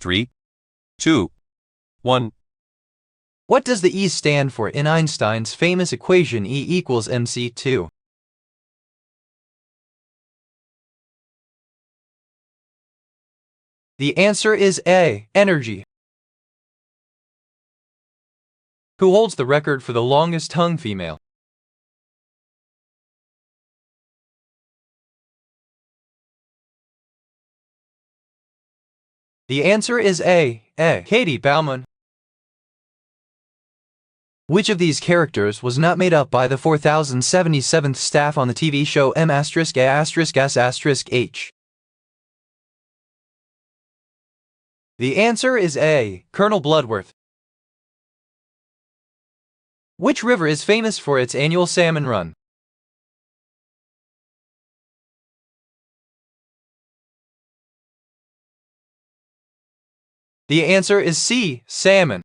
3, 2, 1. What does the E stand for in Einstein's famous equation E equals mc2? The answer is A, energy. Who holds the record for the longest tongue female? The answer is A, Katie Bauman. Which of these characters was not made up by the 4077th staff on the TV show M*A**S**H? The answer is A, Colonel Bloodworth. Which river is famous for its annual salmon run? The answer is C, salmon.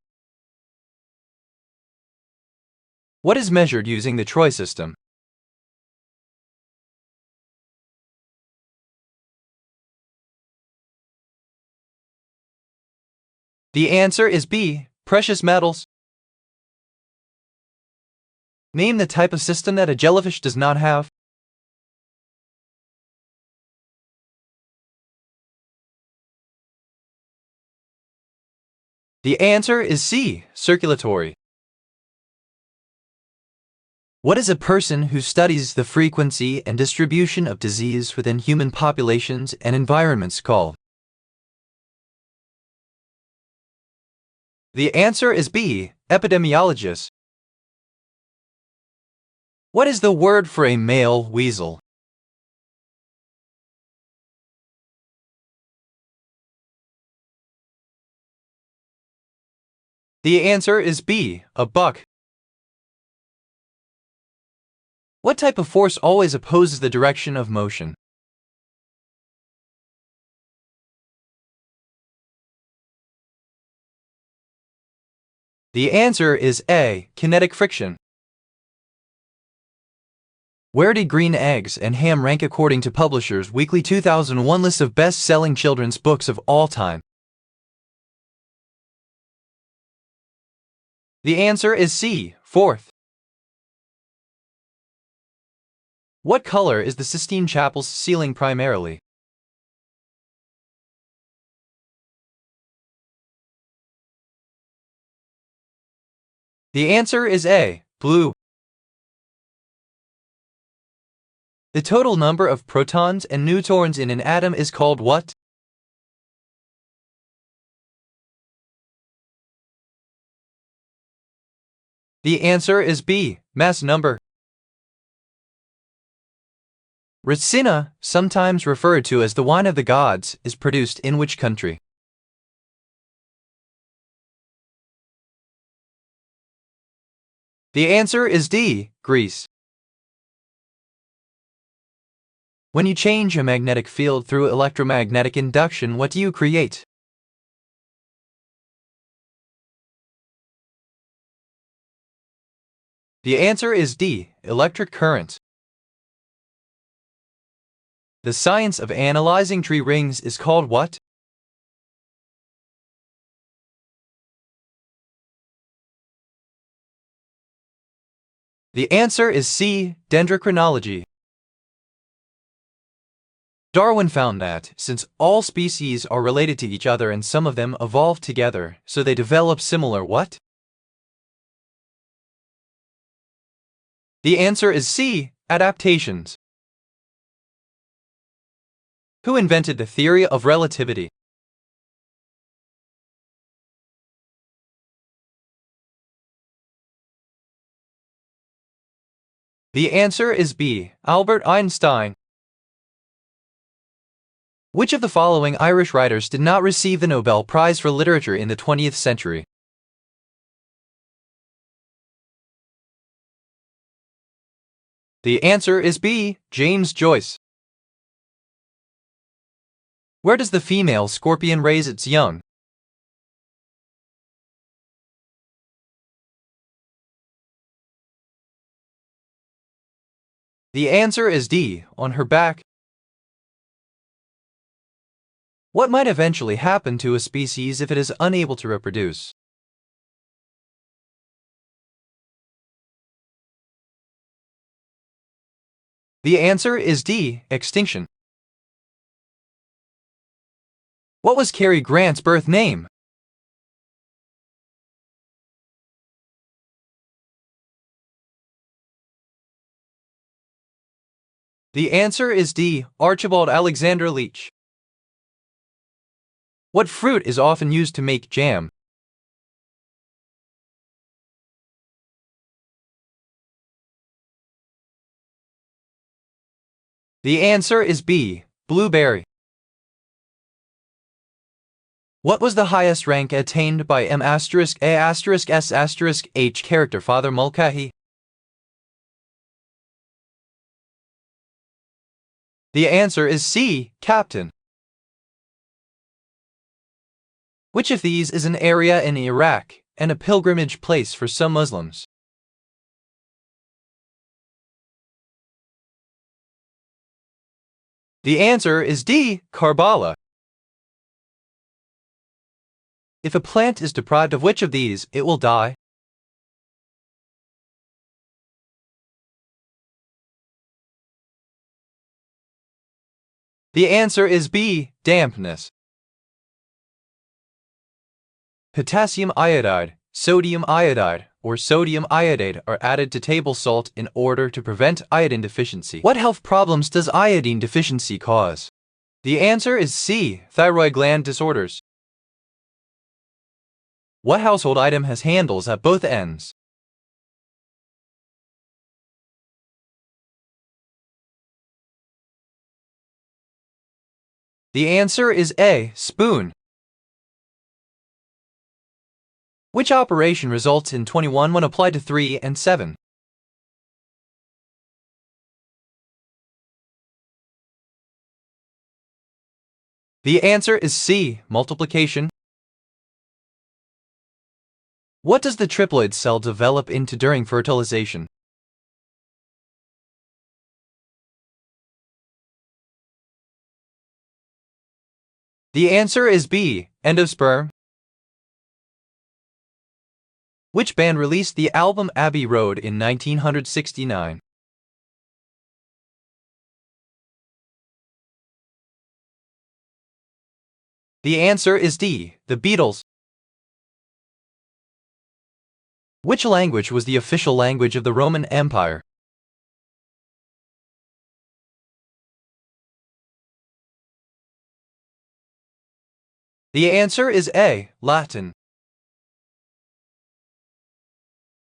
What is measured using the Troy system? The answer is B, precious metals. Name the type of system that a jellyfish does not have. The answer is C, circulatory. What is a person who studies the frequency and distribution of disease within human populations and environments called? The answer is B, epidemiologist. What is the word for a male weasel? The answer is B, a buck. What type of force always opposes the direction of motion? The answer is A, kinetic friction. Where did Green Eggs and Ham rank according to Publishers Weekly 2001 list of best-selling children's books of all time? The answer is C, fourth. What color is the Sistine Chapel's ceiling primarily? The answer is A, blue. The total number of protons and neutrons in an atom is called what? The answer is B, mass number. Retsina, sometimes referred to as the wine of the gods, is produced in which country? The answer is D, Greece. When you change a magnetic field through electromagnetic induction, what do you create? The answer is D, electric current. The science of analyzing tree rings is called what? The answer is C, dendrochronology. Darwin found that, since all species are related to each other and some of them evolved together, so they develop similar what? The answer is C, adaptations. Who invented the theory of relativity? The answer is B, Albert Einstein. Which of the following Irish writers did not receive the Nobel Prize for Literature in the 20th century? The answer is B, James Joyce. Where does the female scorpion raise its young? The answer is D, on her back. What might eventually happen to a species if it is unable to reproduce? The answer is D, extinction. What was Cary Grant's birth name? The answer is D, Archibald Alexander Leach. What fruit is often used to make jam? The answer is B, blueberry. What was the highest rank attained by M*A*S*H character Father Mulcahy? The answer is C, captain. Which of these is an area in Iraq and a pilgrimage place for some Muslims? The answer is D, Karbala. If a plant is deprived of which of these, it will die? The answer is B, dampness. Potassium iodide, sodium iodide, or sodium iodide are added to table salt in order to prevent iodine deficiency. What health problems does iodine deficiency cause? The answer is C, thyroid gland disorders. What household item has handles at both ends? The answer is A, spoon. Which operation results in 21 when applied to 3 and 7? The answer is C, multiplication. What does the triploid cell develop into during fertilization? The answer is B, endosperm. Which band released the album Abbey Road in 1969? The answer is D, the Beatles. Which language was the official language of the Roman Empire? The answer is A, Latin.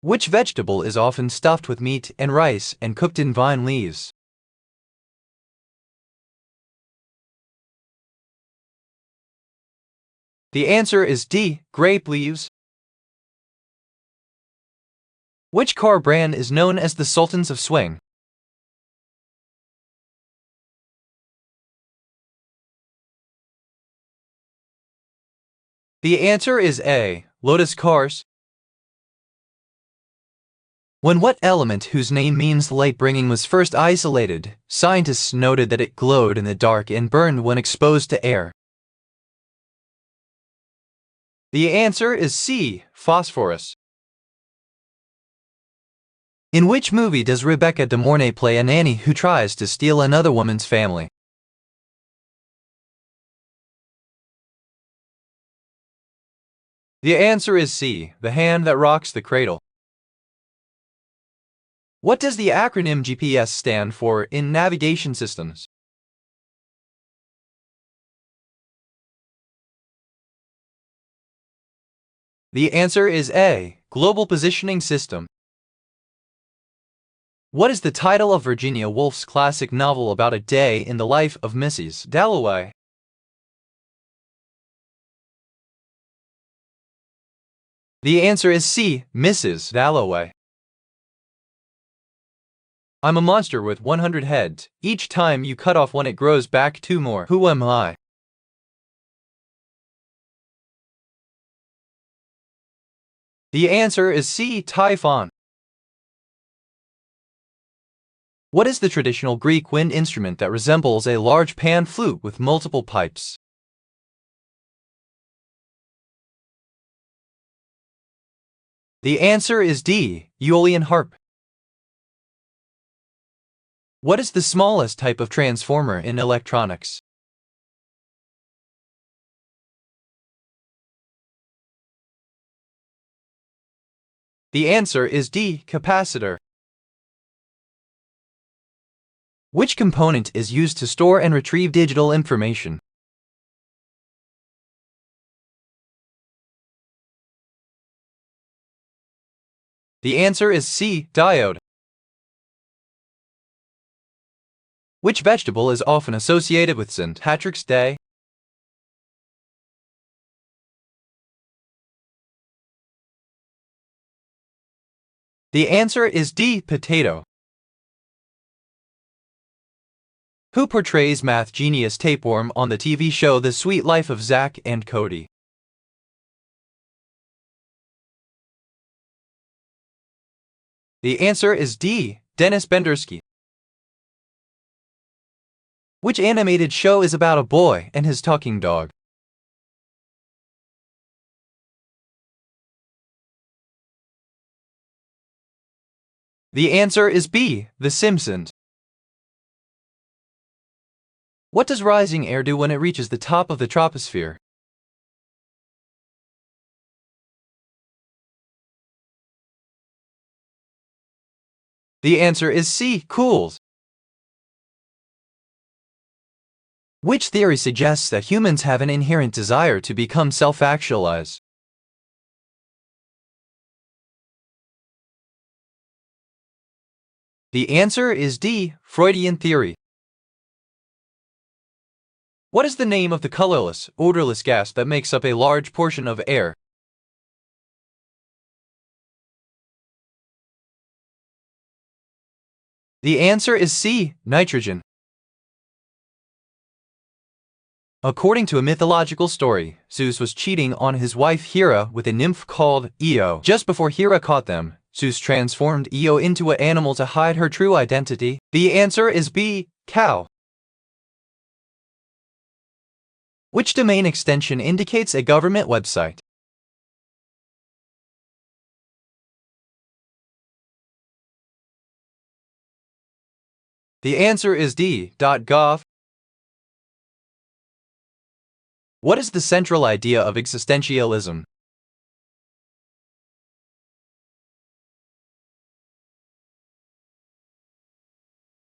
Which vegetable is often stuffed with meat and rice and cooked in vine leaves? The answer is D, grape leaves. Which car brand is known as the Sultans of Swing? The answer is A, Lotus cars. When what element whose name means light bringing was first isolated, scientists noted that it glowed in the dark and burned when exposed to air. The answer is C, phosphorus. In which movie does Rebecca De Mornay play a nanny who tries to steal another woman's family? The answer is C, The Hand That Rocks the Cradle. What does the acronym GPS stand for in navigation systems? The answer is A, Global Positioning System. What is the title of Virginia Woolf's classic novel about a day in the life of Mrs. Dalloway? The answer is C, Mrs. Dalloway. I'm a monster with 100 heads. Each time you cut off one it grows back 2 more. Who am I? The answer is C, Typhon. What is the traditional Greek wind instrument that resembles a large pan flute with multiple pipes? The answer is D. Aeolian harp. What is the smallest type of transformer in electronics? The answer is D. Capacitor. Which component is used to store and retrieve digital information? The answer is C. Diode. Which vegetable is often associated with St. Patrick's Day? The answer is D. Potato. Who portrays math genius Tapeworm on the TV show The Sweet Life of Zack and Cody? The answer is D. Dennis Bendersky. Which animated show is about a boy and his talking dog? The answer is B. The Simpsons. What does rising air do when it reaches the top of the troposphere? The answer is C. Cools. Which theory suggests that humans have an inherent desire to become self-actualized? The answer is D. Freudian theory. What is the name of the colorless, odorless gas that makes up a large portion of air? The answer is C. Nitrogen. According to a mythological story, Zeus was cheating on his wife Hera with a nymph called Io. Just before Hera caught them, Zeus transformed Io into an animal to hide her true identity. The answer is B. Cow. Which domain extension indicates a government website? The answer is D. .gov. What is the central idea of existentialism?